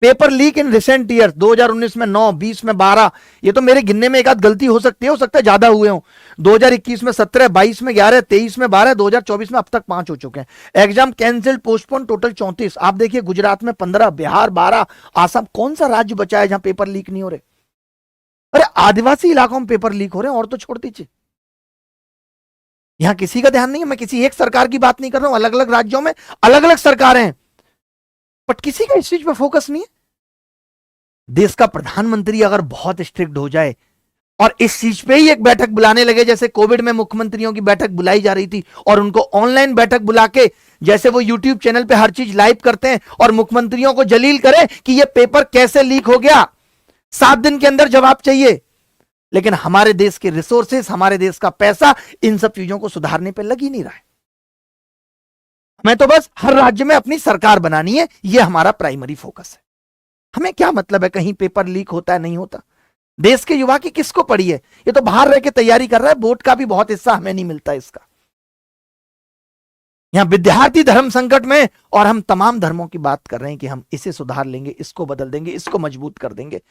Paper leak in recent years 2019 में 9, 20 में 12, ये तो मेरे गिनने में एक आध गलती हो सकती है, हो सकता है ज्यादा हुए हो। 2021 में 17, 22 में 11, 23 में 12, 2024 में अब तक 5 हो चुके हैं। Exam cancelled, postpone, total 34। आप देखिए गुजरात में 15, बिहार 12, आसाम, कौन सा राज्य बचा है जहां पेपर लीक नहीं हो रहे? अरे आदिवासी इलाकों में पेपर लीक हो रहे हैं, और तो छोड़ दीजिए। यहां किसी का ध्यान नहीं है। मैं किसी एक सरकार की बात नहीं कर रहा हूं, अलग अलग राज्यों में अलग अलग सरकारें हैं, बट किसी का इस चीज पर फोकस नहीं है। देश का प्रधानमंत्री अगर बहुत स्ट्रिक्ट हो जाए और इस चीज पे ही एक बैठक बुलाने लगे, जैसे कोविड में मुख्यमंत्रियों की बैठक बुलाई जा रही थी और उनको ऑनलाइन बैठक बुला के, जैसे वो यूट्यूब चैनल पे हर चीज लाइव करते हैं और मुख्यमंत्रियों को जलील करें कि ये पेपर कैसे लीक हो गया, 7 दिन के अंदर जवाब चाहिए। लेकिन हमारे देश के रिसोर्सेस, हमारे देश का पैसा इन सब चीजों को सुधारने पर लग ही नहीं रहा है। हमें तो बस हर राज्य में अपनी सरकार बनानी है, यह हमारा प्राइमरी फोकस है। हमें क्या मतलब है कहीं पेपर लीक होता है नहीं होता? देश के युवा की किसको पड़ी है? ये तो बाहर रह के तैयारी कर रहा है, वोट का भी बहुत हिस्सा हमें नहीं मिलता इसका। यहां विद्यार्थी धर्म संकट में, और हम तमाम धर्मों की बात कर रहे हैं कि हम इसे सुधार लेंगे, इसको बदल देंगे, इसको मजबूत कर देंगे।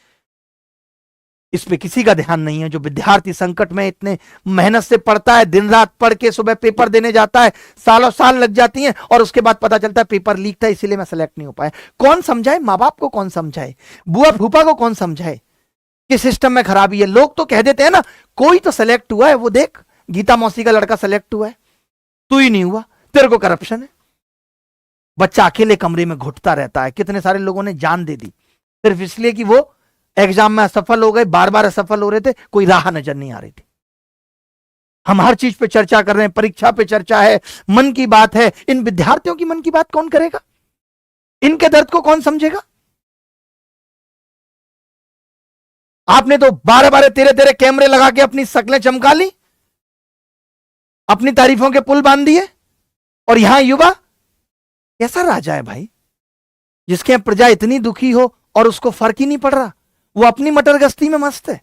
इस पे किसी का ध्यान नहीं है। जो विद्यार्थी संकट में इतने मेहनत से पढ़ता है, दिन रात पढ़ के सुबह पेपर देने जाता है, सालों साल लग जाती हैं, और उसके बाद पता चलता है पेपर लीक था इसीलिए मैं सेलेक्ट नहीं हो पाया। कौन समझाए? माँ बाप को कौन समझाए? बुआ फूफा को कौन समझाए कि सिस्टम में खराबी है? लोग तो कह देते हैं ना, कोई तो सेलेक्ट हुआ है, वो देख गीता मौसी का लड़का सेलेक्ट हुआ है, तू ही नहीं हुआ, तेरे को करप्शन है। बच्चा अकेले कमरे में घुटता रहता है। कितने सारे लोगों ने जान दे दी सिर्फ इसलिए कि वो एग्जाम में असफल हो गए, बार बार असफल हो रहे थे, कोई राह नजर नहीं आ रही थी। हम हर चीज पे चर्चा कर रहे हैं, परीक्षा पे चर्चा है, मन की बात है। इन विद्यार्थियों की मन की बात कौन करेगा? इनके दर्द को कौन समझेगा? आपने तो 12-12, 13-13 कैमरे लगा के अपनी शक्लें चमका ली, अपनी तारीफों के पुल बांध दिए, और यहां युवा कैसा राजा है भाई, जिसके यहां प्रजा इतनी दुखी हो और उसको फर्क ही नहीं पड़ रहा, वो अपनी मटर गश्ती में मस्त है।